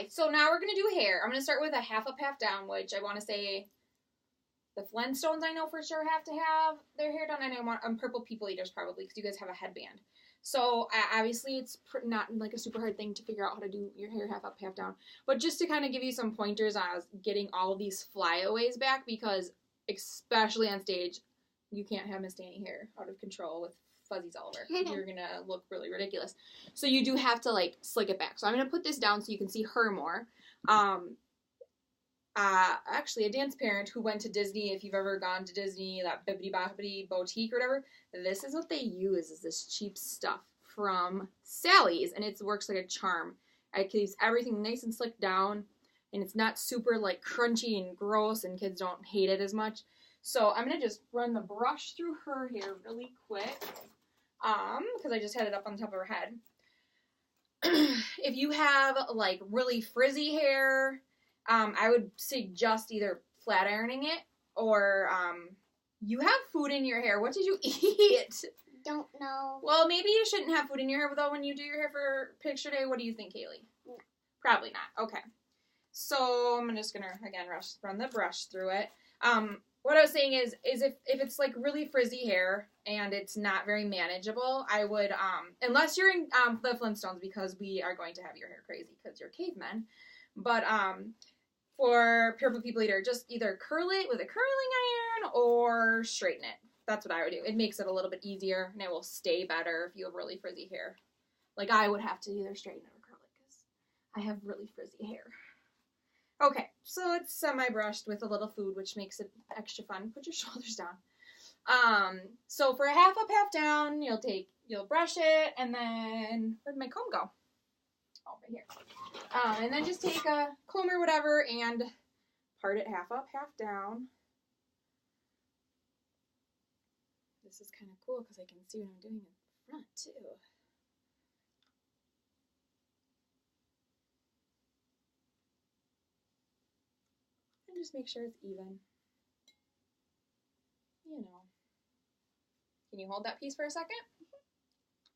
Okay, so now we're going to do hair. I'm going to start with a half up, half down, which I want to say the Flintstones I know for sure have to have their hair done. I know Purple People Eaters probably because you guys have a headband. So obviously it's not like a super hard thing to figure out how to do your hair half up, half down. But just to kind of give you some pointers on getting all of these flyaways back, because especially on stage, you can't have Miss Danny hair out of control with fuzzies all over. You're going to look really ridiculous. So you do have to like slick it back. So I'm going to put this down so you can see her more. Actually, a dance parent who went to Disney, if you've ever gone to Disney, that Bibbidi Bobbidi Boutique or whatever, this is what they use, is this cheap stuff from Sally's, and it works like a charm. It keeps everything nice and slicked down, and it's not super like crunchy and gross, and kids don't hate it as much. So I'm going to just run the brush through her hair really quick, because I just had it up on top of her head. If you have like really frizzy hair, I would suggest either flat ironing it or you have food in your hair. What did you eat? Don't know. Well, maybe you shouldn't have food in your hair though when you do your hair for picture day. What do you think, Kaylee? No. Probably not. Okay. So I'm just gonna again run the brush through it. What I was saying is if it's like really frizzy hair and it's not very manageable, I would unless you're in the Flintstones, because we are going to have your hair crazy because you're cavemen. But for Purple People Eater, just either curl it with a curling iron or straighten it. That's what I would do. It makes it a little bit easier, and it will stay better if you have really frizzy hair. Like, I would have to either straighten it or curl it because I have really frizzy hair. Okay, so it's semi-brushed with a little food, which makes it extra fun. Put your shoulders down. So for a half up, half down, you'll brush it, and then, where'd my comb go? Oh, right here. And then just take a comb or whatever and part it half up, half down. This is kind of cool because I can see what I'm doing in front too. And just make sure it's even. You know. Can you hold that piece for a second?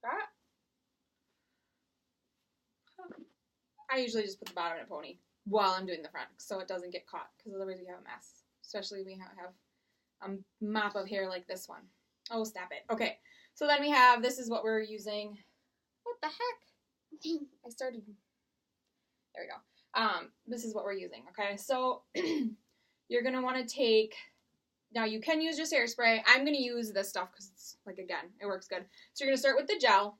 That. I usually just put the bottom in a pony while I'm doing the front so it doesn't get caught, because otherwise we have a mess. Especially if we have a mop of hair like this one. Oh, stop it. Okay, so then we have, this is what we're using. What the heck? I started, there we go. This is what we're using, okay? So you're going to want to take, now you can use just hairspray. I'm going to use this stuff because it's, like, again, it works good. So you're going to start with the gel,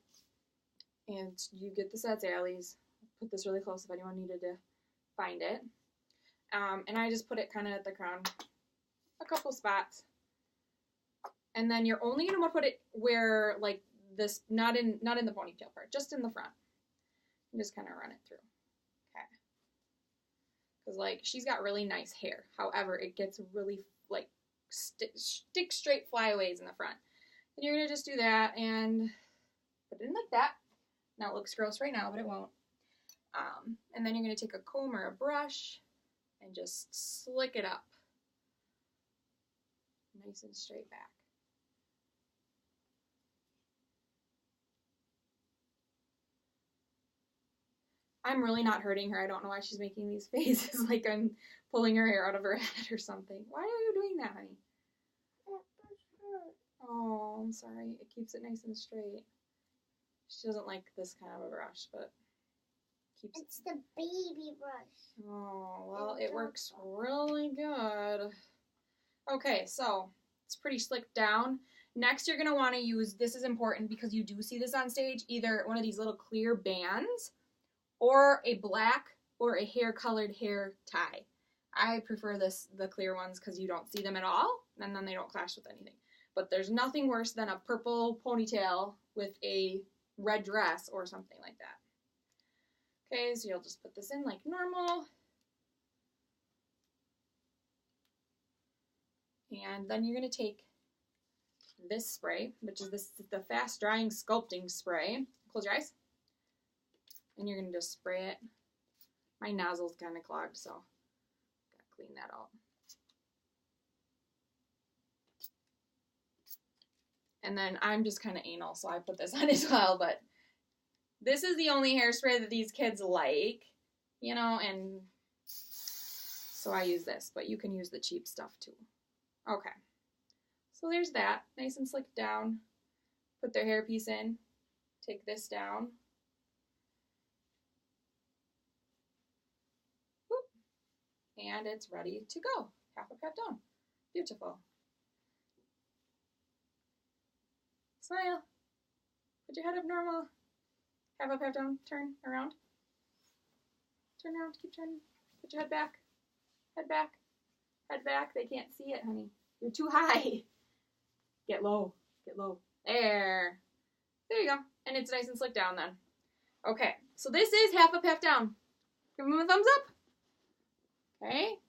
and you get this at Sally's. Put this really close if anyone needed to find it. And I just put it kind of at the crown, a couple spots. And then you're only going to put it where, like, this, not in the ponytail part, just in the front. And just kind of run it through. Okay. Because, like, she's got really nice hair. However, it gets really, like, stick straight flyaways in the front. And you're going to just do that and put it in like that. Now, it looks gross right now, but it won't. And then you're going to take a comb or a brush and just slick it up. Nice and straight back. I'm really not hurting her. I don't know why she's making these faces like I'm pulling her hair out of her head or something. Why are you doing that, honey? Oh, I'm sorry. It keeps it nice and straight. She doesn't like this kind of a brush, but keeps It's the baby brush. Oh, well, it works really good. Okay, so it's pretty slicked down. Next, you're going to want to use, this is important because you do see this on stage, either one of these little clear bands or a black or a hair-colored hair tie. I prefer the clear ones because you don't see them at all, and then they don't clash with anything. But there's nothing worse than a purple ponytail with a red dress or something like that. Okay, so you'll just put this in like normal. And then you're going to take this spray, which is the fast drying sculpting spray. Close your eyes. And you're going to just spray it. My nozzle's kind of clogged, so gotta clean that out. And then I'm just kind of anal, so I put this on as well, but this is the only hairspray that these kids like. you know, and so I use this, but you can use the cheap stuff too. Okay, so there's that, nice and slicked down. Put their hairpiece in, take this down. Whoop. And it's ready to go. Half a cut down. Beautiful. Smile. Put your head up normal. Half up, half down. Turn around. Turn around. Keep turning. Put your head back. Head back. Head back. They can't see it, honey. You're too high. Get low. Get low. There. There you go. And it's nice and slick down then. Okay. So this is half up, half down. Give them a thumbs up. Okay.